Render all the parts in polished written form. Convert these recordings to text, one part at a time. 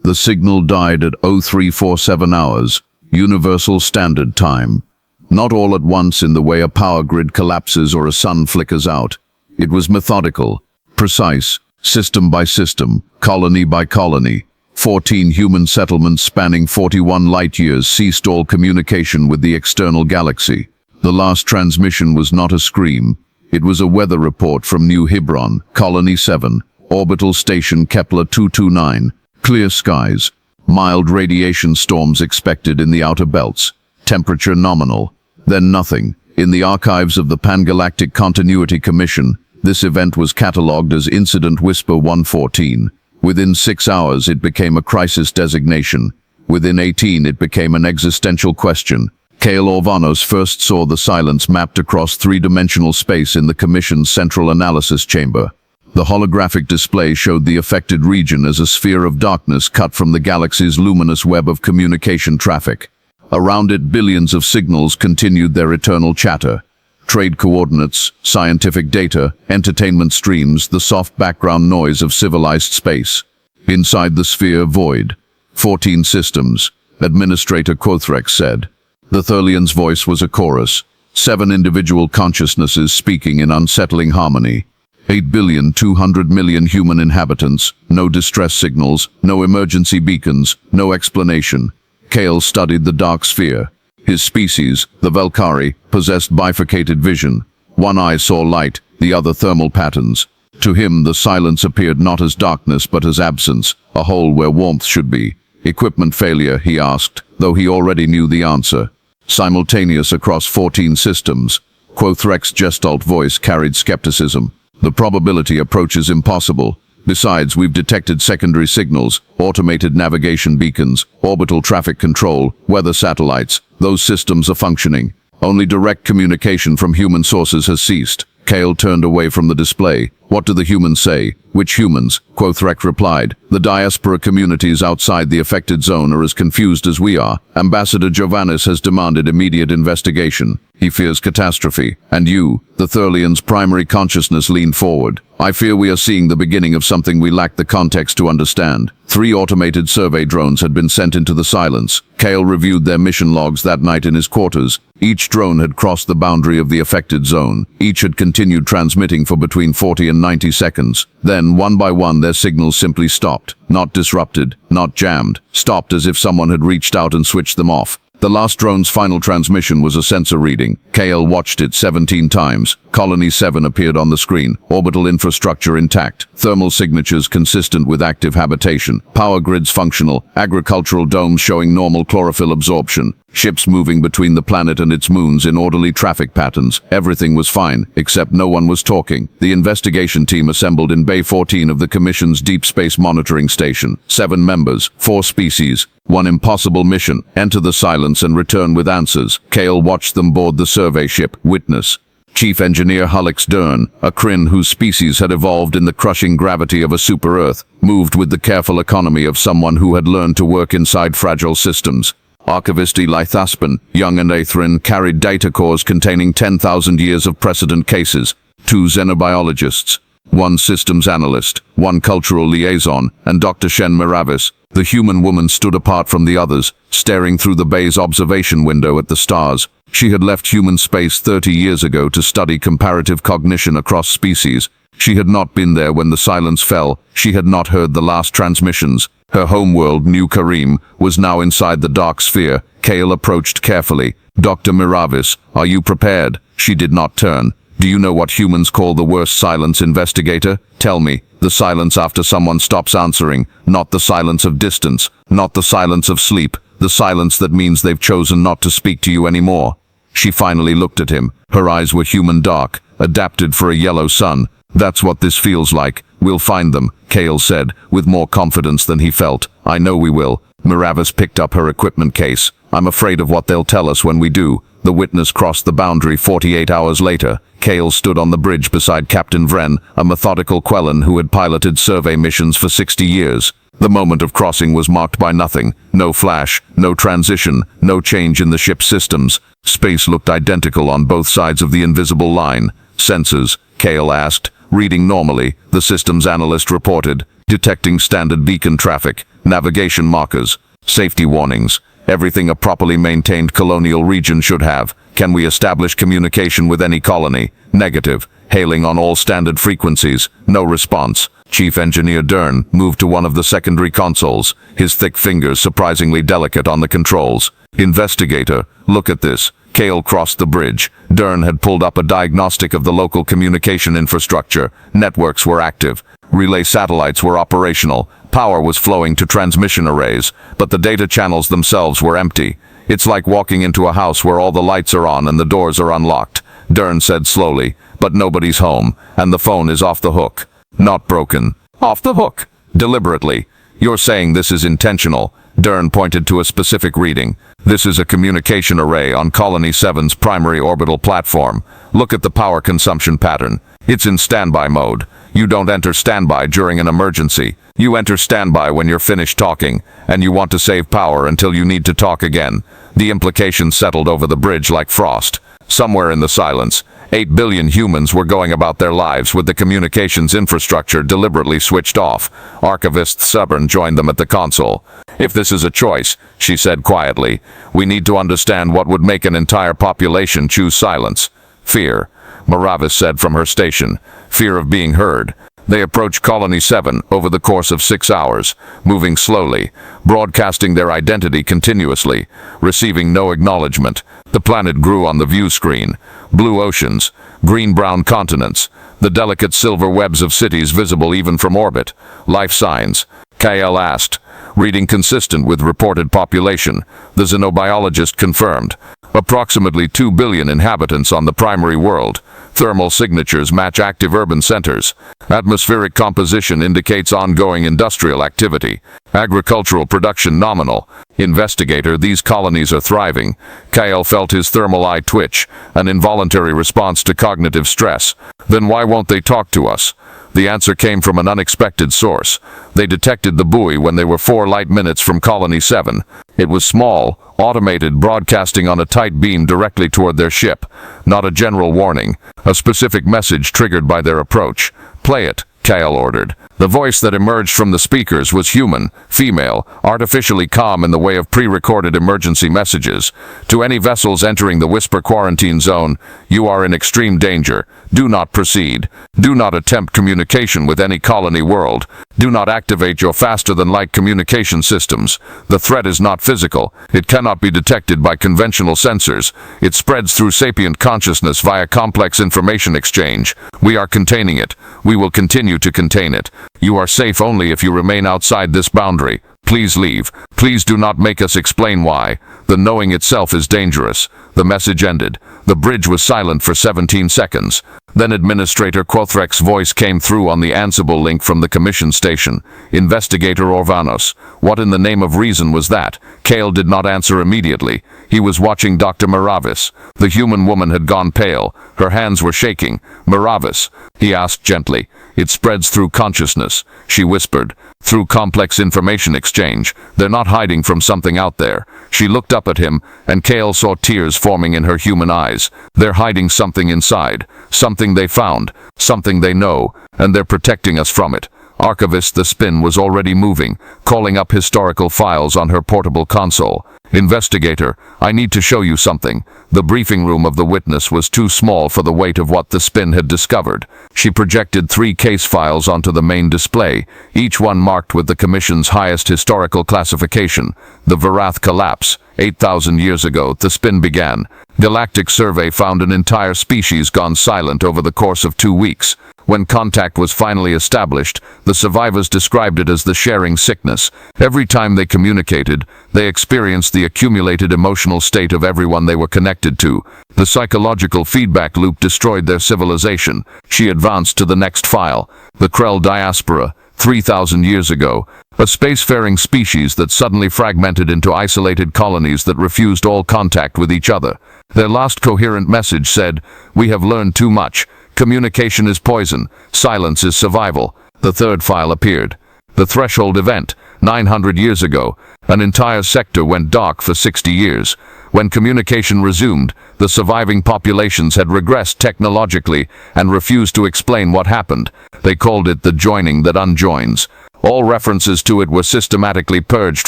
The signal died at 0347 hours, Universal Standard Time. Not all at once in the way a power grid collapses or a sun flickers out. It was methodical, precise, system by system, colony by colony. 14 human settlements spanning 41 light-years ceased all communication with the external galaxy. The last transmission was not a scream. It was a weather report from New Hebron, Colony 7, Orbital Station Kepler 229. Clear skies. Mild radiation storms expected in the outer belts. Temperature nominal. Then nothing. In the archives of the Pan-Galactic Continuity Commission, this event was catalogued as Incident Whisper 114. Within 6 hours, it became a crisis designation. Within 18, it became an existential question. Kale Orvanos first saw the silence mapped across three-dimensional space in the Commission's Central Analysis Chamber. The holographic display showed the affected region as a sphere of darkness cut from the galaxy's luminous web of communication traffic. Around it, billions of signals continued their eternal chatter. Trade coordinates, scientific data, entertainment streams, the soft background noise of civilized space. Inside the sphere, void. 14 systems, Administrator Quothrex said. The Thurlian's voice was a chorus. 7 individual consciousnesses speaking in unsettling harmony. 8,200,000,000 human inhabitants, no distress signals, no emergency beacons, no explanation. Kale studied the dark sphere. His species, the Velkari, possessed bifurcated vision. One eye saw light, the other thermal patterns. To him, the silence appeared not as darkness but as absence, a hole where warmth should be. Equipment failure, he asked, though he already knew the answer. Simultaneous across 14 systems. Quothrex's gestalt voice carried skepticism. The probability approaches impossible. Besides, we've detected secondary signals, automated navigation beacons, orbital traffic control, weather satellites. Those systems are functioning. Only direct communication from human sources has ceased. Kale turned away from the display. What do the humans say? Which humans? Quothrex replied. The diaspora communities outside the affected zone are as confused as we are. Ambassador Jovanis has demanded immediate investigation. He fears catastrophe. And you, the Thurlian's primary consciousness, leaned forward. I fear we are seeing the beginning of something we lack the context to understand. 3 automated survey drones had been sent into the silence. Kale reviewed their mission logs that night in his quarters. Each drone had crossed the boundary of the affected zone. Each had continued transmitting for between 40 and 90 seconds. Then, one by one, their signals simply stopped. Not disrupted, not jammed. Stopped as if someone had reached out and switched them off. The last drone's final transmission was a sensor reading. Kale watched it 17 times. Colony 7 appeared on the screen. Orbital infrastructure intact. Thermal signatures consistent with active habitation. Power grids functional. Agricultural domes showing normal chlorophyll absorption. Ships moving between the planet and its moons in orderly traffic patterns. Everything was fine, except no one was talking. The investigation team assembled in Bay 14 of the Commission's Deep Space Monitoring Station. 7 members, 4 species. One impossible mission, enter the silence and return with answers. Kale watched them board the survey ship, Witness. Chief Engineer Hullix Dern, a Kryn whose species had evolved in the crushing gravity of a super-Earth, moved with the careful economy of someone who had learned to work inside fragile systems. Archivist Eli Thaspen, young and Aethrin, carried data cores containing 10,000 years of precedent cases. 2 xenobiologists, 1 systems analyst, 1 cultural liaison, and Dr. Shen Miravis. The human woman stood apart from the others, staring through the bay's observation window at the stars. She had left human space 30 years ago to study comparative cognition across species. She had not been there when the silence fell. She had not heard the last transmissions. Her homeworld, New Karim, was now inside the dark sphere. Kale approached carefully. Dr. Miravis, are you prepared? She did not turn. Do you know what humans call the worst silence, investigator? Tell me. The silence after someone stops answering. Not the silence of distance. Not the silence of sleep. The silence that means they've chosen not to speak to you anymore. She finally looked at him. Her eyes were human dark, adapted for a yellow sun. That's what this feels like. We'll find them, Kale said, with more confidence than he felt. I know we will. Miravis picked up her equipment case. I'm afraid of what they'll tell us when we do. The Witness crossed the boundary 48 hours later. Kale stood on the bridge beside Captain Vren, a methodical Quellan who had piloted survey missions for 60 years. The moment of crossing was marked by nothing. No flash, no transition, no change in the ship's systems. Space looked identical on both sides of the invisible line. Sensors, Kale asked. Reading normally, the systems analyst reported. detecting standard beacon traffic, navigation markers, safety warnings, everything a properly maintained colonial region should have. Can we establish communication with any colony? Negative. Hailing on all standard frequencies. No response. Chief Engineer Dern moved to one of the secondary consoles, his thick fingers surprisingly delicate on the controls. Investigator, look at this. Kale crossed the bridge. Dern had pulled up a diagnostic of the local communication infrastructure. Networks were active. Relay satellites were operational. Power was flowing to transmission arrays, but the data channels themselves were empty. It's like walking into a house where all the lights are on and the doors are unlocked. Dern said slowly, but nobody's home, and the phone is off the hook. Not broken. Off the hook. Deliberately. You're saying this is intentional. Dern pointed to a specific reading. This is a communication array on Colony 7's primary orbital platform. Look at the power consumption pattern. It's in standby mode. You don't enter standby during an emergency. You enter standby when you're finished talking, and you want to save power until you need to talk again. The implications settled over the bridge like frost. Somewhere in the silence, 8 billion humans were going about their lives with the communications infrastructure deliberately switched off. Archivist Stubborn joined them at the console. If this is a choice, she said quietly, we need to understand what would make an entire population choose silence. Fear, Maravis said from her station. Fear of being heard. They approached Colony 7 over the course of 6 hours, moving slowly, broadcasting their identity continuously, receiving no acknowledgement. The planet grew on the view screen. Blue oceans, green-brown continents, the delicate silver webs of cities visible even from orbit. Life signs. KL asked. Reading consistent with reported population, the xenobiologist confirmed. Approximately 2 billion inhabitants on the primary world. Thermal signatures match active urban centers. Atmospheric composition indicates ongoing industrial activity. Agricultural production nominal. Investigator, these colonies are thriving. Kyle felt his thermal eye twitch, an involuntary response to cognitive stress. Then why won't they talk to us? The answer came from an unexpected source. They detected the buoy when they were 4 light minutes from Colony 7. It was small, automated, broadcasting on a tight beam directly toward their ship. Not a general warning, a specific message triggered by their approach. Play it, Kyle ordered. The voice that emerged from the speakers was human, female, artificially calm in the way of pre-recorded emergency messages. To any vessels entering the Whisper Quarantine Zone, you are in extreme danger. Do not proceed. Do not attempt communication with any colony world. Do not activate your faster-than-light communication systems. The threat is not physical. It cannot be detected by conventional sensors. It spreads through sapient consciousness via complex information exchange. We are containing it. We will continue to contain it. You are safe only if you remain outside this boundary. Please leave. Please do not make us explain why. The knowing itself is dangerous. The message ended. The bridge was silent for 17 seconds. Then Administrator Quothrek's voice came through on the Ansible link from the commission station. Investigator Orvanos. What in the name of reason was that? Kale did not answer immediately. He was watching Dr. Maravis. The human woman had gone pale. Her hands were shaking. Maravis, he asked gently. It spreads through consciousness, she whispered. Through complex information exchange. They're not hiding from something out there. She looked up at him, and Kale saw tears forming in her human eyes. They're hiding something inside. Something they found. Something they know. And they're protecting us from it. Archivist the Spin was already moving, calling up historical files on her portable console. Investigator, I need to show you something. The briefing room of the witness was too small for the weight of what the Spin had discovered. She projected 3 case files onto the main display, each one marked with the Commission's highest historical classification. The Varath collapse. 8,000 years ago, the Spin began. Galactic Survey found an entire species gone silent over the course of 2 weeks. When contact was finally established, the survivors described it as the sharing sickness. Every time they communicated, they experienced the accumulated emotional state of everyone they were connected to. The psychological feedback loop destroyed their civilization. She advanced to the next file. The Krell diaspora, 3,000 years ago. A spacefaring species that suddenly fragmented into isolated colonies that refused all contact with each other. Their last coherent message said, "We have learned too much. Communication is poison. Silence is survival." The third file appeared. The Threshold event, 900 years ago. An entire sector went dark for 60 years. When communication resumed, the surviving populations had regressed technologically and refused to explain what happened. They called it the joining that unjoins. All references to it were systematically purged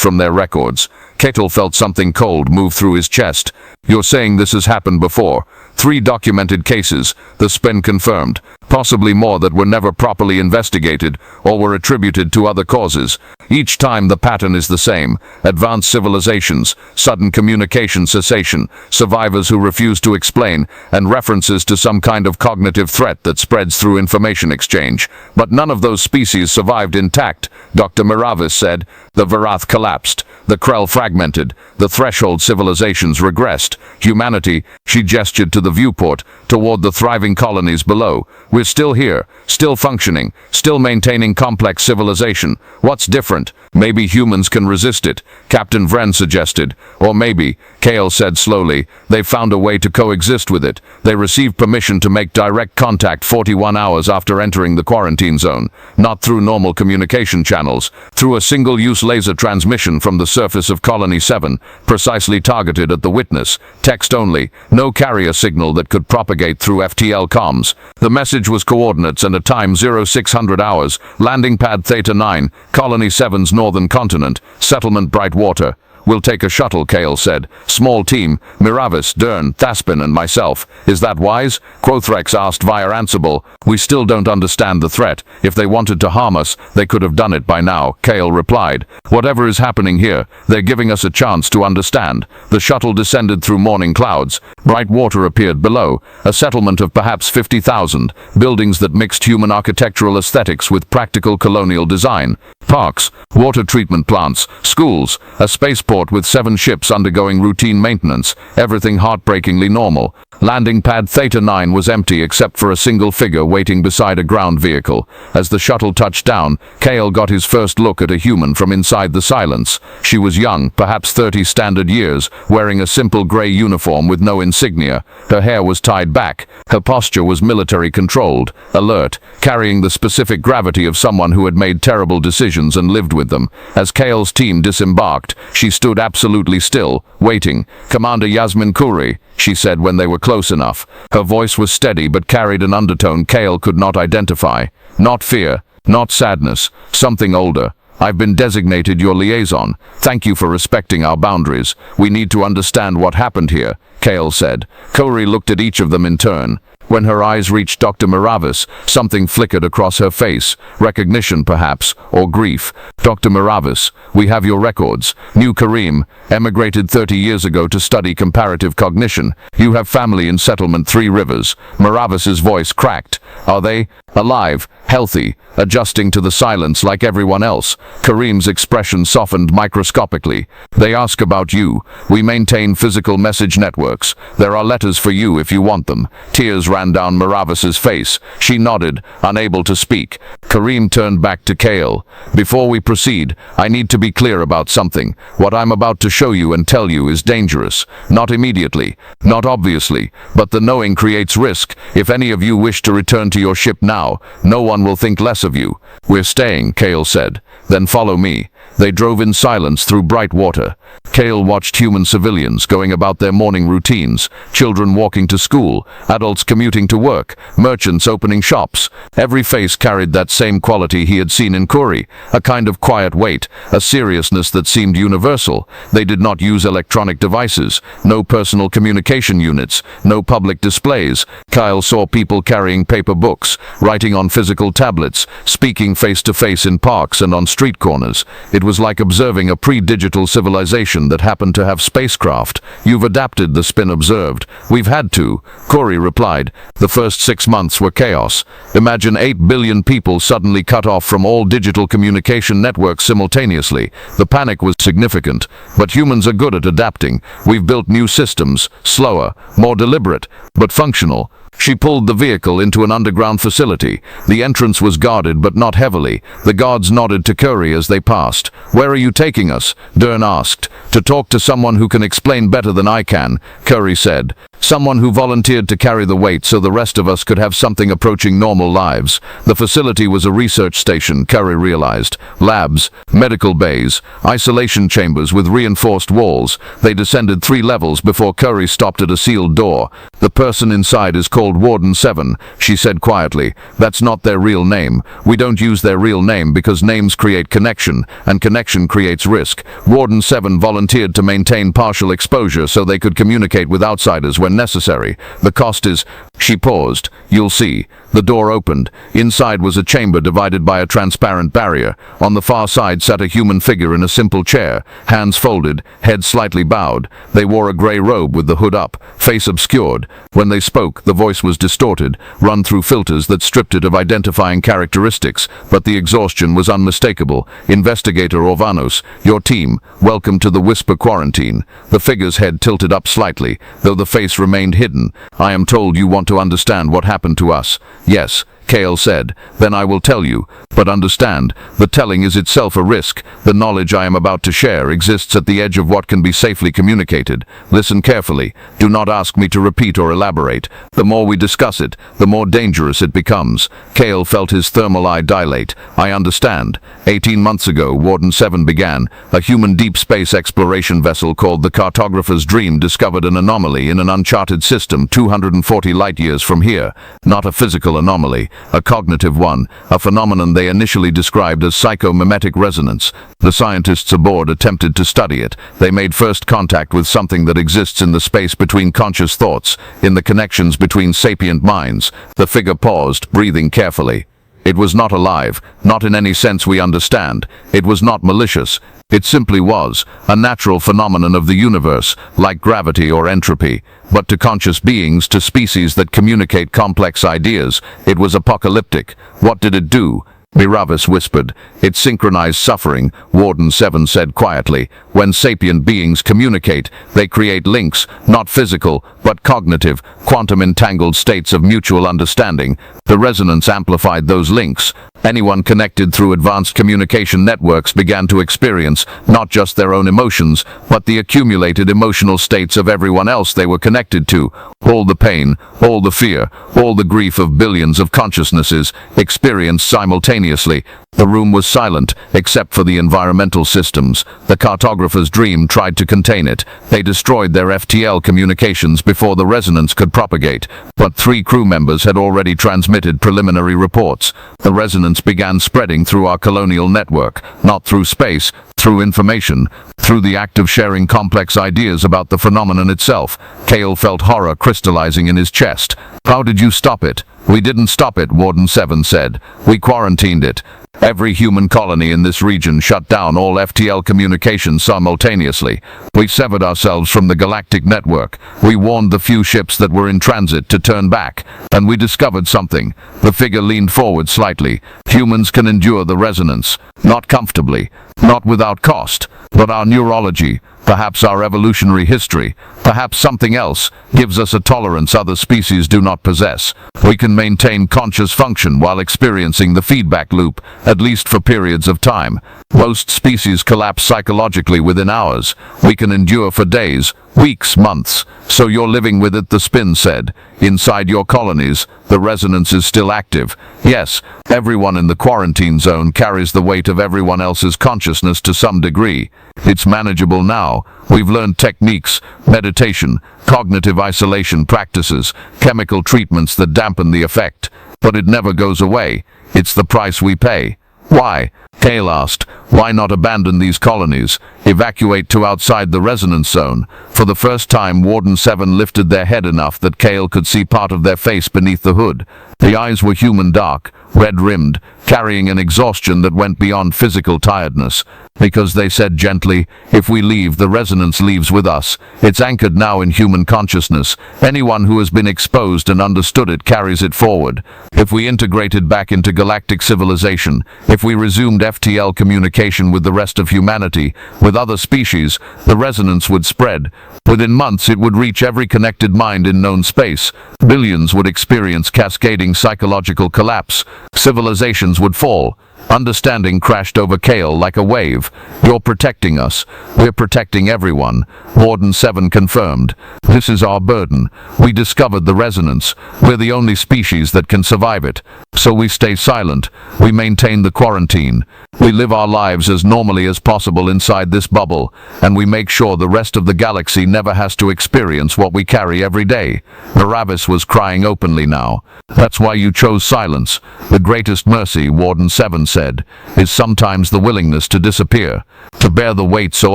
from their records. Ketil felt something cold move through his chest. "You're saying this has happened before?" 3 documented cases, the spin confirmed. Possibly more that were never properly investigated or were attributed to other causes. Each time the pattern is the same. Advanced civilizations, sudden communication cessation, survivors who refuse to explain, and references to some kind of cognitive threat that spreads through information exchange. But none of those species survived intact, Dr. Miravis said. The Varath collapsed. The Krell fragmented. The threshold civilizations regressed. Humanity, she gestured to the viewport, toward the thriving colonies below. We're still here, still functioning, still maintaining complex civilization. What's different? Maybe humans can resist it, Captain Vren suggested. Or maybe, Kale said slowly, they've found a way to coexist with it. They received permission to make direct contact 41 hours after entering the quarantine zone. Not through normal communication channels, through a single-use laser transmission from the surface of Colony 7, precisely targeted at the witness. Text only, no carrier signal that could propagate through FTL comms. The message was coordinates and a time 0600 hours, landing pad Theta 9, Colony 7's northern continent, settlement Brightwater. "We'll take a shuttle," Kale said. "Small team, Miravis, Dern, Thaspin and myself. Is that wise?" Quothrex asked via Ansible. "We still don't understand the threat. If they wanted to harm us, they could have done it by now," Kale replied. "Whatever is happening here, they're giving us a chance to understand." The shuttle descended through morning clouds. Brightwater appeared below, a settlement of perhaps 50,000, buildings that mixed human architectural aesthetics with practical colonial design. Parks, water treatment plants, schools, a spaceport with 7 ships undergoing routine maintenance, everything heartbreakingly normal. Landing pad Theta 9 was empty except for a single figure waiting beside a ground vehicle. As the shuttle touched down, Kale got his first look at a human from inside the silence. She was young, perhaps 30 standard years, wearing a simple gray uniform with no insignia. Her hair was tied back. Her posture was military-controlled, alert, carrying the specific gravity of someone who had made terrible decisions and lived with them. As Kale's team disembarked, she stood absolutely still, waiting. "Commander Yasmin Khoury," she said when they were close enough. Her voice was steady but carried an undertone Kale could not identify. Not fear, not sadness, something older. "I've been designated your liaison. Thank you for respecting our boundaries. We need to understand what happened here," Kale said. Khoury looked at each of them in turn. When her eyes reached Dr. Miravis, something flickered across her face. Recognition, perhaps, or grief. "Dr. Miravis, we have your records. New Kareem, emigrated 30 years ago to study comparative cognition. You have family in settlement 3 Rivers." Miravis's voice cracked. "Are they alive, healthy, adjusting to the silence like everyone else?" Kareem's expression softened microscopically. "They ask about you. We maintain physical message networks. There are letters for you if you want them." Tears ran down Miravis's face. She nodded, unable to speak. Kareem turned back to Kale. "Before we proceed, I need to be clear about something. What I'm about to show you and tell you is dangerous. Not immediately, not obviously, but the knowing creates risk. If any of you wish to return to your ship now, no one will think less of you." "We're staying," Kale said. "Then follow me." They drove in silence through Brightwater. Kale watched human civilians going about their morning routines, children walking to school, adults commuting to work, merchants opening shops. Every face carried that same quality he had seen in Khoury, a kind of quiet weight, a seriousness that seemed universal. They did not use electronic devices, no personal communication units, no public displays. Kyle saw people carrying paper books, writing on physical tablets, speaking face-to-face in parks and on street corners. It was like observing a pre-digital civilization that happened to have spacecraft. "You've adapted," the spin observed. "We've had to," Khoury replied. "The first 6 months were chaos. Imagine 8 billion people suddenly cut off from all digital communication networks simultaneously. The panic was significant, but humans are good at adapting. We've built new systems, slower, more deliberate, but functional." She pulled the vehicle into an underground facility. The entrance was guarded but not heavily. The guards nodded to Khoury as they passed. "Where are you taking us?" Dern asked. "To talk to someone who can explain better than I can," Khoury said. "Someone who volunteered to carry the weight so the rest of us could have something approaching normal lives." The facility was a research station, Khoury realized. Labs, medical bays, isolation chambers with reinforced walls. They descended 3 levels before Khoury stopped at a sealed door. "The person inside is called called Warden 7, she said quietly. That's not their real name. We don't use their real name because names create connection, and connection creates risk. Warden 7 volunteered to maintain partial exposure so they could communicate with outsiders when necessary. The cost is... She paused. You'll see. The door opened. Inside was a chamber divided by a transparent barrier. On the far side sat a human figure in a simple chair, hands folded, head slightly bowed. They wore a grey robe with the hood up, face obscured. When they spoke, the voice was distorted, run through filters that stripped it of identifying characteristics, but the exhaustion was unmistakable. Investigator Orvanos, your team, welcome to the Whisper Quarantine. The figure's head tilted up slightly, though the face remained hidden. I am told you want to understand what happened to us. Yes, Kale said. Then I will tell you. But understand, the telling is itself a risk. The knowledge I am about to share exists at the edge of what can be safely communicated. Listen carefully. Do not ask me to repeat or elaborate. The more we discuss it, the more dangerous it becomes. Kale felt his thermal eye dilate. I understand. 18 months ago, Warden 7 began. A human deep space exploration vessel called the Cartographer's Dream discovered an anomaly in an uncharted system 240 light-years from here. Not a physical anomaly, a cognitive one, a phenomenon they initially described as psychomimetic resonance. The scientists aboard attempted to study it. They made first contact with something that exists in the space between conscious thoughts, in the connections between sapient minds. The figure paused, breathing carefully. It was not alive, not in any sense we understand. It was not malicious. It simply was, a natural phenomenon of the universe, like gravity or entropy. But to conscious beings, to species that communicate complex ideas, it was apocalyptic. What did it do? Miravis whispered. It synchronized suffering, Warden 7 said quietly. When sapient beings communicate, they create links, not physical, but cognitive, quantum-entangled states of mutual understanding. The resonance amplified those links. Anyone connected through advanced communication networks began to experience not just their own emotions, but the accumulated emotional states of everyone else they were connected to. All the pain, all the fear, all the grief of billions of consciousnesses experienced simultaneously. The room was silent, except for the environmental systems. The Cartographer's Dream tried to contain it. They destroyed their FTL communications before the resonance could propagate. But 3 crew members had already transmitted preliminary reports. The resonance began spreading through our colonial network, not through space, through information, through the act of sharing complex ideas about the phenomenon itself. Kale felt horror crystallizing in his chest. How did you stop it? We didn't stop it, Warden 7 said. We quarantined it. Every human colony in this region shut down all FTL communications simultaneously. We severed ourselves from the galactic network. We warned the few ships that were in transit to turn back. And we discovered something. The figure leaned forward slightly. Humans can endure the resonance. Not comfortably. Not without cost. But our neurology, perhaps our evolutionary history, perhaps something else, gives us a tolerance other species do not possess. We can maintain conscious function while experiencing the feedback loop, at least for periods of time. Most species collapse psychologically within hours. We can endure for days, weeks, months. So you're living with it, the spin said. Inside your colonies, the resonance is still active. Yes, everyone in the quarantine zone carries the weight of everyone else's consciousness to some degree. It's manageable now. We've learned techniques, meditation, cognitive isolation practices, chemical treatments that dampen the effect. But it never goes away. It's the price we pay. Why? Kale asked. Why not abandon these colonies? Evacuate to outside the resonance zone. For the first time, Warden 7 lifted their head enough that Kale could see part of their face beneath the hood. The eyes were human dark, red-rimmed, carrying an exhaustion that went beyond physical tiredness. Because they said gently, if we leave, the resonance leaves with us. It's anchored now in human consciousness. Anyone who has been exposed and understood it carries it forward. If we integrated back into galactic civilization, if we resumed FTL communication with the rest of humanity, with other species, the resonance would spread. Within months it would reach every connected mind in known space. Billions would experience cascading psychological collapse. Civilizations would fall. Understanding crashed over Kale like a wave. You're protecting us. We're protecting everyone. Warden 7 confirmed. This is our burden. We discovered the resonance. We're the only species that can survive it. So we stay silent. We maintain the quarantine. We live our lives as normally as possible inside this bubble, and we make sure the rest of the galaxy never has to experience what we carry every day. Miravis was crying openly now. That's why you chose silence. The greatest mercy, Warden 7 said, is sometimes the willingness to disappear, to bear the weight so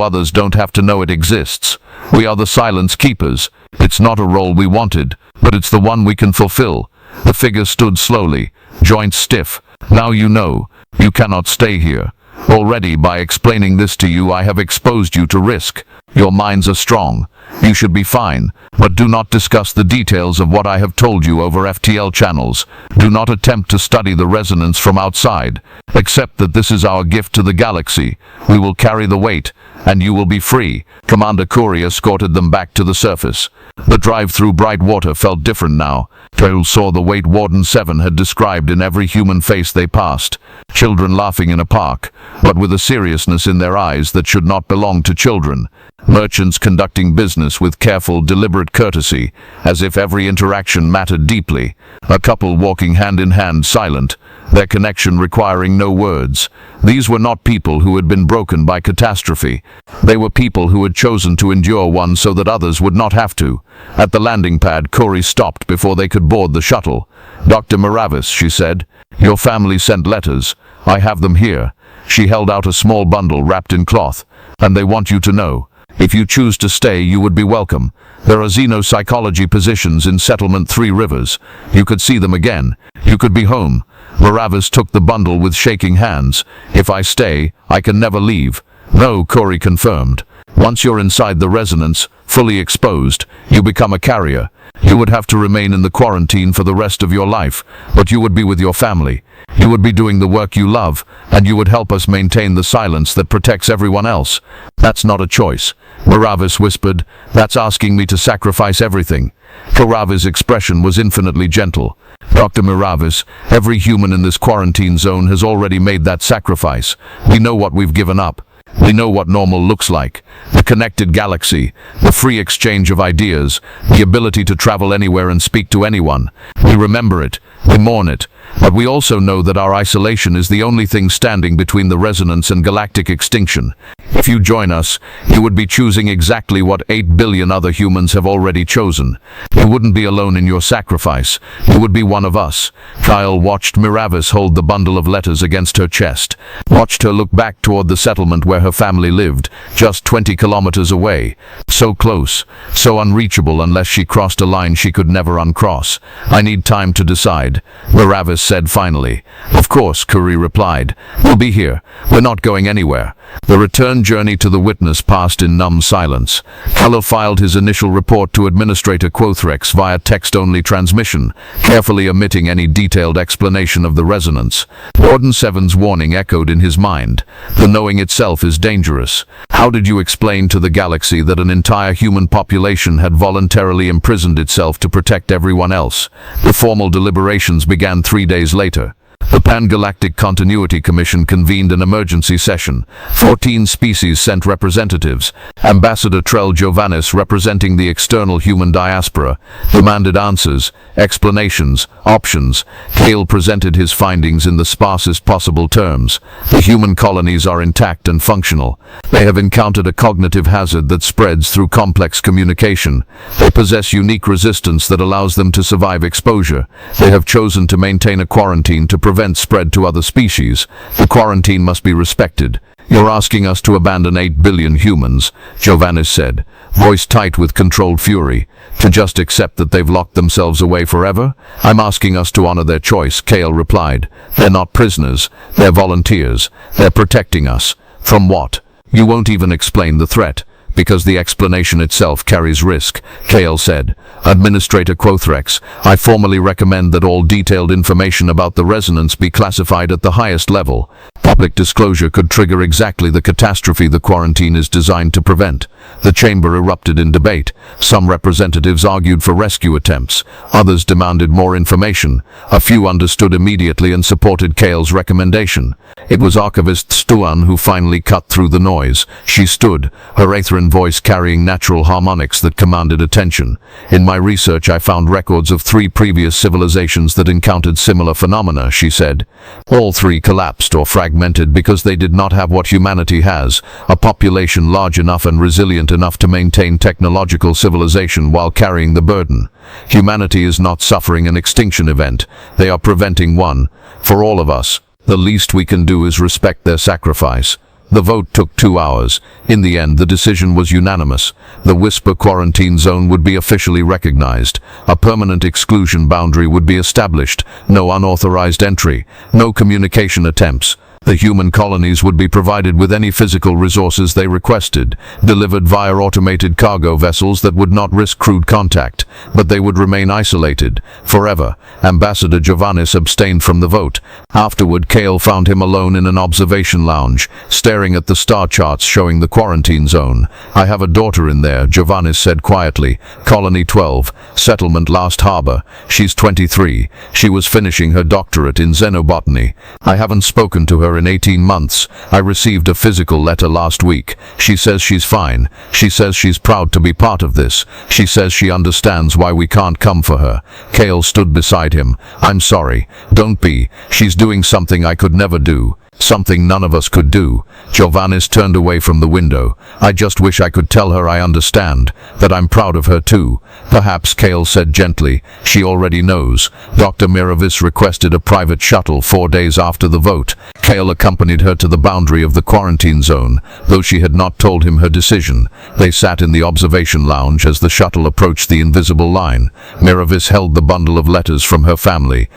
others don't have to know it exists. We are the silence keepers. It's not a role we wanted, but it's the one we can fulfill. The figure stood slowly, joints stiff. Now you know. You cannot stay here. Already, by explaining this to you, I have exposed you to risk. Your minds are strong. You should be fine, but do not discuss the details of what I have told you over FTL channels. Do not attempt to study the resonance from outside. Accept that this is our gift to the galaxy. We will carry the weight, and you will be free. Commander Kuri escorted them back to the surface. The drive through bright water felt different now. Trail saw the weight Warden 7 had described in every human face they passed. Children laughing in a park, but with a seriousness in their eyes that should not belong to children. Merchants conducting business with careful, deliberate courtesy, as if every interaction mattered deeply. A couple walking hand in hand, silent, their connection requiring no words. These were not people who had been broken by catastrophe. They were people who had chosen to endure one so that others would not have to. At the landing pad, Kuri stopped before they could board the shuttle. Dr. Miravis, she said, your family sent letters. I have them here. She held out a small bundle wrapped in cloth. And they want you to know. If you choose to stay, you would be welcome. There are xenopsychology positions in Settlement 3 Rivers. You could see them again. You could be home. Miravis took the bundle with shaking hands. If I stay, I can never leave. No, Kuri confirmed. Once you're inside the resonance, fully exposed, you become a carrier. You would have to remain in the quarantine for the rest of your life, but you would be with your family. You would be doing the work you love, and you would help us maintain the silence that protects everyone else. That's not a choice. Miravis whispered, that's asking me to sacrifice everything. Kuravi's expression was infinitely gentle. Dr. Miravis, every human in this quarantine zone has already made that sacrifice. We know what we've given up. We know what normal looks like. The connected galaxy, the free exchange of ideas, the ability to travel anywhere and speak to anyone. We remember it, we mourn it, but we also know that our isolation is the only thing standing between the resonance and galactic extinction. If you join us, you would be choosing exactly what 8 billion other humans have already chosen. You wouldn't be alone in your sacrifice. You would be one of us. Kyle watched Miravis hold the bundle of letters against her chest, watched her look back toward the settlement where her family lived, just 20 kilometers away. So close, so unreachable unless she crossed a line she could never uncross. I need time to decide, Miravis said finally. Of course, Kuri replied. We'll be here. We're not going anywhere. The return journey to the witness passed in numb silence. Keller filed his initial report to Administrator Quothrex via text-only transmission, carefully omitting any detailed explanation of the resonance. Warden 7's warning echoed in his mind. The knowing itself is dangerous. How did you explain to the galaxy that an entire human population had voluntarily imprisoned itself to protect everyone else? The formal deliberations began 3 days later. The Pan-Galactic Continuity Commission convened an emergency session. 14 species sent representatives. Ambassador Trell Giovannis, representing the external human diaspora, demanded answers, explanations, options. Kale presented his findings in the sparsest possible terms. The human colonies are intact and functional. They have encountered a cognitive hazard that spreads through complex communication. They possess unique resistance that allows them to survive exposure. They have chosen to maintain a quarantine to prevent spread to other species. The quarantine must be respected. You're asking us to abandon 8 billion humans, Giovannis said, voice tight with controlled fury. To just accept that they've locked themselves away forever? I'm asking us to honor their choice, Kale replied. They're not prisoners. They're volunteers. They're protecting us. From what? You won't even explain the threat. because the explanation itself carries risk, Kale said. Administrator Quothrex, I formally recommend that all detailed information about the resonance be classified at the highest level. Public disclosure could trigger exactly the catastrophe the quarantine is designed to prevent. The chamber erupted in debate. Some representatives argued for rescue attempts. Others demanded more information. A few understood immediately and supported Kale's recommendation. It was Archivist Stuan who finally cut through the noise. She stood, her Aetherian voice carrying natural harmonics that commanded attention. In my research I found records of 3 previous civilizations that encountered similar phenomena, she said. All 3 collapsed or fragmented because they did not have what humanity has, a population large enough and resilient enough to maintain technological civilization while carrying the burden. Humanity is not suffering an extinction event. They are preventing one. For all of us, the least we can do is respect their sacrifice. The vote took 2 hours. In the end, the decision was unanimous. The Whisper quarantine zone would be officially recognized. A permanent exclusion boundary would be established. No unauthorized entry. No communication attempts. The human colonies would be provided with any physical resources they requested, delivered via automated cargo vessels that would not risk crude contact, but they would remain isolated forever. Ambassador Giovannis abstained from the vote. Afterward, Kale found him alone in an observation lounge, staring at the star charts showing the quarantine zone. I have a daughter in there, Giovannis said quietly. Colony 12, settlement Last Harbor. She's 23. She was finishing her doctorate in xenobotany. I haven't spoken to her in 18 months. I received a physical letter last week. She says she's fine. She says she's proud to be part of this. She says she understands why we can't come for her. Kale stood beside him. I'm sorry. Don't be. She's doing something I could never do. Something none of us could do. Giovannis turned away from the window. I just wish I could tell her I understand, that I'm proud of her too. Perhaps, Kale said gently. She already knows. Dr. Miravis requested a private shuttle 4 days after the vote. Kale accompanied her to the boundary of the quarantine zone, though she had not told him her decision. They sat in the observation lounge as the shuttle approached the invisible line. Miravis held the bundle of letters from her family.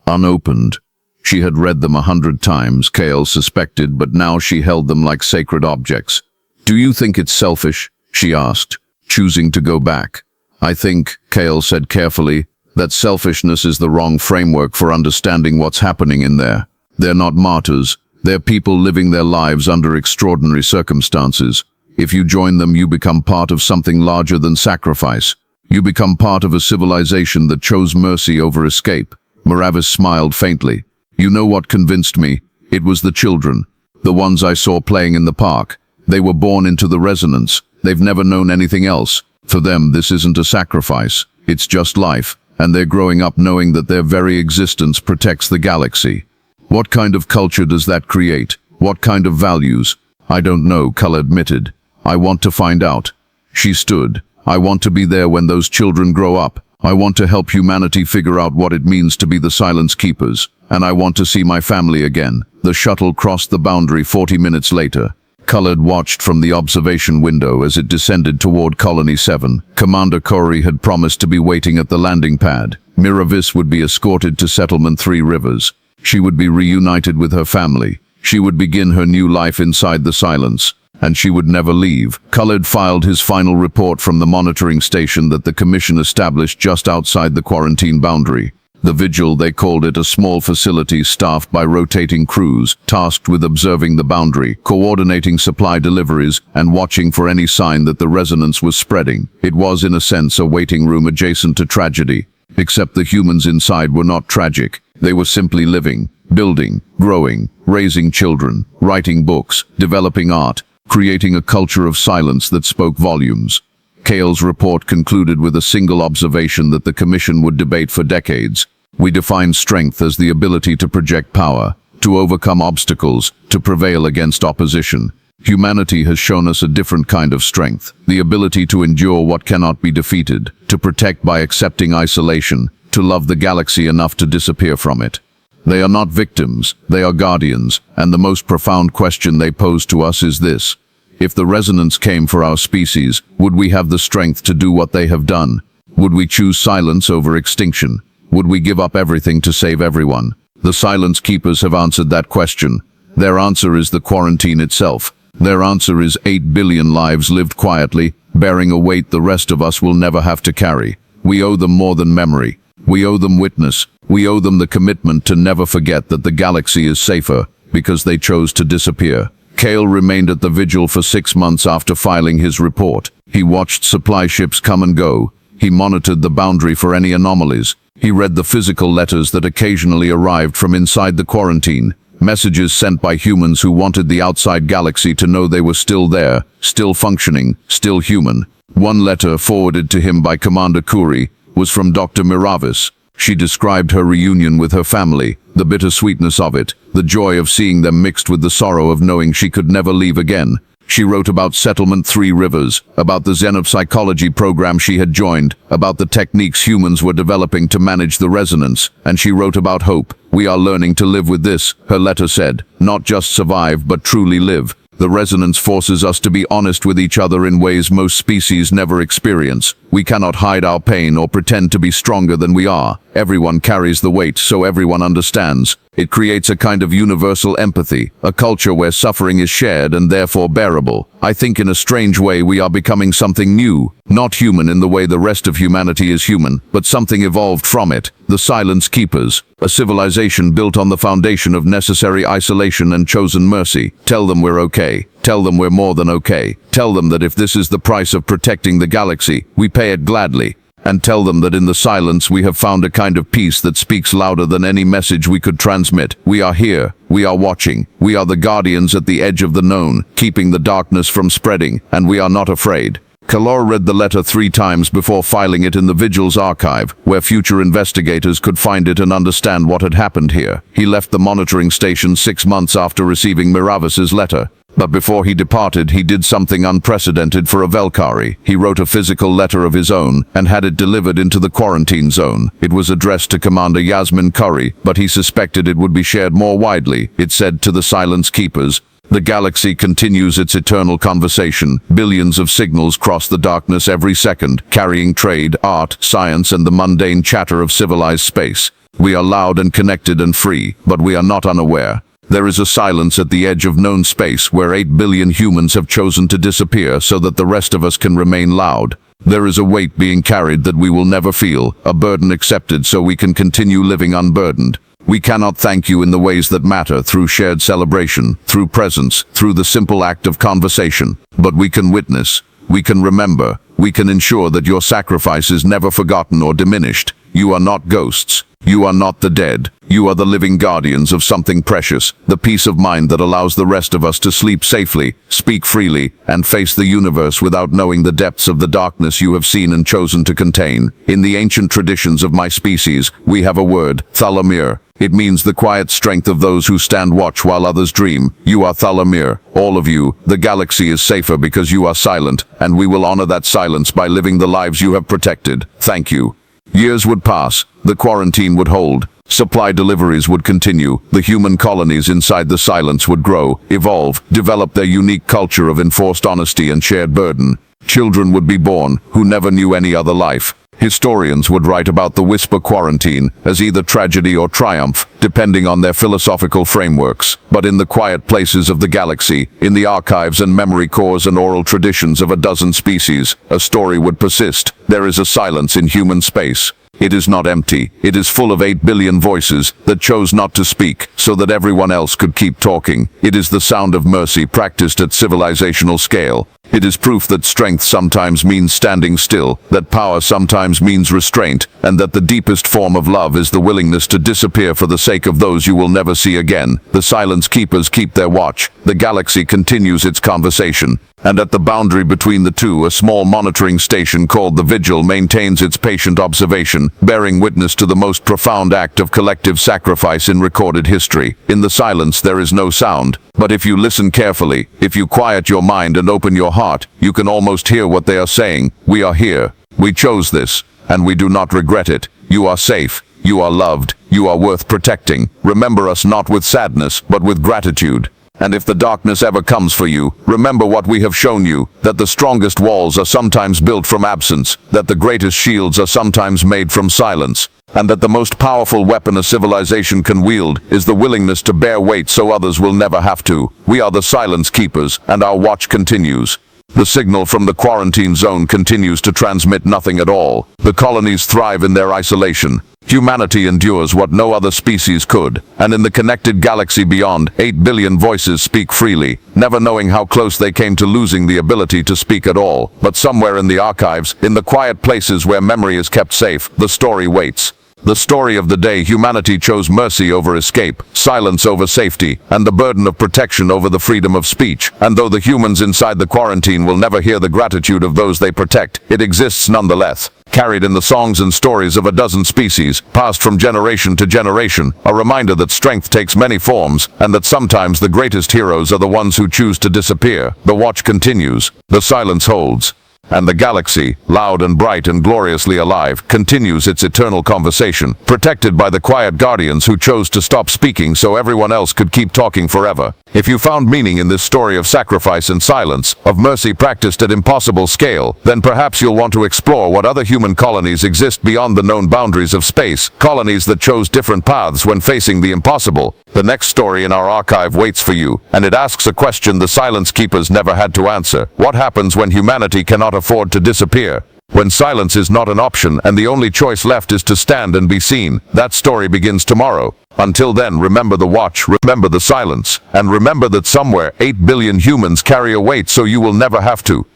Unopened. She had read them 100 times, Kale suspected, but now she held them like sacred objects. Do you think it's selfish? She asked, choosing to go back. I think, Kale said carefully, that selfishness is the wrong framework for understanding what's happening in there. They're not martyrs. They're people living their lives under extraordinary circumstances. If you join them, you become part of something larger than sacrifice. You become part of a civilization that chose mercy over escape. Miravis smiled faintly. You know what convinced me? It was the children. The ones I saw playing in the park. They were born into the resonance. They've never known anything else. For them, this isn't a sacrifice. It's just life. And they're growing up knowing that their very existence protects the galaxy. What kind of culture does that create? What kind of values? I don't know, Cull admitted. I want to find out. She stood. I want to be there when those children grow up. I want to help humanity figure out what it means to be the Silence Keepers. And I want to see my family again. The shuttle crossed the boundary 40 minutes later. Cullard watched from the observation window as it descended toward Colony 7. Commander Corey had promised to be waiting at the landing pad. Miravis would be escorted to Settlement 3 Rivers. She would be reunited with her family. She would begin her new life inside the silence. And she would never leave. Cullard filed his final report from the monitoring station that the Commission established just outside the quarantine boundary. The Vigil, they called it, a small facility staffed by rotating crews, tasked with observing the boundary, coordinating supply deliveries, and watching for any sign that the resonance was spreading. It was, in a sense, a waiting room adjacent to tragedy. Except the humans inside were not tragic. They were simply living, building, growing, raising children, writing books, developing art, creating a culture of silence that spoke volumes. Kale's report concluded with a single observation that the Commission would debate for decades. We define strength as the ability to project power, to overcome obstacles, to prevail against opposition. Humanity has shown us a different kind of strength, the ability to endure what cannot be defeated, to protect by accepting isolation, to love the galaxy enough to disappear from it. They are not victims, they are guardians, and the most profound question they pose to us is this. If the resonance came for our species, would we have the strength to do what they have done? Would we choose silence over extinction? Would we give up everything to save everyone? The Silence Keepers have answered that question. Their answer is the quarantine itself. Their answer is 8 billion lives lived quietly, bearing a weight the rest of us will never have to carry. We owe them more than memory. We owe them witness. We owe them the commitment to never forget that the galaxy is safer, because they chose to disappear. Kale remained at the vigil for 6 months after filing his report. He watched supply ships come and go. He monitored the boundary for any anomalies. He read the physical letters that occasionally arrived from inside the quarantine. Messages sent by humans who wanted the outside galaxy to know they were still there, still functioning, still human. One letter, forwarded to him by Commander Kuri, was from Dr. Miravis. She described her reunion with her family, the bittersweetness of it, the joy of seeing them mixed with the sorrow of knowing she could never leave again. She wrote about Settlement 3 Rivers, about the xenopsychology program she had joined, about the techniques humans were developing to manage the resonance, and she wrote about hope. We are learning to live with this, her letter said, not just survive but truly live. The resonance forces us to be honest with each other in ways most species never experience. We cannot hide our pain or pretend to be stronger than we are. Everyone carries the weight, so everyone understands. It creates a kind of universal empathy, a culture where suffering is shared and therefore bearable. I think in a strange way we are becoming something new, not human in the way the rest of humanity is human, but something evolved from it. The Silence Keepers, a civilization built on the foundation of necessary isolation and chosen mercy. Tell them we're okay. Tell them we're more than okay. Tell them that if this is the price of protecting the galaxy, we pay it gladly. And tell them that in the silence we have found a kind of peace that speaks louder than any message we could transmit. We are here. We are watching. We are the guardians at the edge of the known, keeping the darkness from spreading, and we are not afraid. Kalor read the letter 3 times before filing it in the Vigil's archive, where future investigators could find it and understand what had happened here. He left the monitoring station 6 months after receiving Miravis's letter. But before he departed, he did something unprecedented for a Velkari. He wrote a physical letter of his own and had it delivered into the quarantine zone. It was addressed to Commander Yasmin Curry, but he suspected it would be shared more widely. It said to the Silence Keepers, "The galaxy continues its eternal conversation. Billions of signals cross the darkness every second, carrying trade, art, science, and the mundane chatter of civilized space. We are loud and connected and free, but we are not unaware. There is a silence at the edge of known space where 8 billion humans have chosen to disappear so that the rest of us can remain loud. There is a weight being carried that we will never feel, a burden accepted so we can continue living unburdened. We cannot thank you in the ways that matter, through shared celebration, through presence, through the simple act of conversation. But we can witness, we can remember, we can ensure that your sacrifice is never forgotten or diminished. You are not ghosts. You are not the dead. You are the living guardians of something precious, the peace of mind that allows the rest of us to sleep safely, speak freely, and face the universe without knowing the depths of the darkness you have seen and chosen to contain. In the ancient traditions of my species, we have a word, Thalamir. It means the quiet strength of those who stand watch while others dream. You are Thalamir, all of you. The galaxy is safer because you are silent, and we will honor that silence by living the lives you have protected. Thank you." Years would pass, the quarantine would hold, supply deliveries would continue, the human colonies inside the silence would grow, evolve, develop their unique culture of enforced honesty and shared burden. Children would be born who never knew any other life. Historians would write about the Whisper Quarantine as either tragedy or triumph, depending on their philosophical frameworks. But in the quiet places of the galaxy, in the archives and memory cores and oral traditions of a dozen species, a story would persist. There is a silence in human space. It is not empty. It is full of 8 billion voices that chose not to speak so that everyone else could keep talking. It is the sound of mercy practiced at civilizational scale. It is proof that strength sometimes means standing still, that power sometimes means restraint, and that the deepest form of love is the willingness to disappear for the sake of those you will never see again. The Silence Keepers keep their watch. The galaxy continues its conversation. And at the boundary between the two, a small monitoring station called the Vigil maintains its patient observation, bearing witness to the most profound act of collective sacrifice in recorded history. In the silence there is no sound, but if you listen carefully, if you quiet your mind and open your heart, you can almost hear what they are saying. We are here. We chose this, and we do not regret it. You are safe. You are loved. You are worth protecting. Remember us not with sadness, but with gratitude. And if the darkness ever comes for you, remember what we have shown you, that the strongest walls are sometimes built from absence, that the greatest shields are sometimes made from silence. and that the most powerful weapon a civilization can wield is the willingness to bear weight so others will never have to. We are the silence keepers, and our watch continues. The signal from the quarantine zone continues to transmit nothing at all. The colonies thrive in their isolation. Humanity endures what no other species could, and in the connected galaxy beyond, 8 billion voices speak freely, never knowing how close they came to losing the ability to speak at all. But somewhere in the archives, in the quiet places where memory is kept safe, the story waits. The story of the day humanity chose mercy over escape, silence over safety, and the burden of protection over the freedom of speech. And though the humans inside the quarantine will never hear the gratitude of those they protect, it exists nonetheless. Carried in the songs and stories of a dozen species, passed from generation to generation, a reminder that strength takes many forms, and that sometimes the greatest heroes are the ones who choose to disappear. The watch continues. The silence holds. And the galaxy, loud and bright and gloriously alive, continues its eternal conversation, protected by the quiet guardians who chose to stop speaking so everyone else could keep talking forever. If you found meaning in this story of sacrifice and silence, of mercy practiced at impossible scale, then perhaps you'll want to explore what other human colonies exist beyond the known boundaries of space, colonies that chose different paths when facing the impossible. The next story in our archive waits for you, and it asks a question the silence keepers never had to answer. What happens when humanity cannot afford to disappear? When silence is not an option and the only choice left is to stand and be seen? That story begins tomorrow. Until then, remember the watch, remember the silence, and remember that somewhere 8 billion humans carry a weight so you will never have to.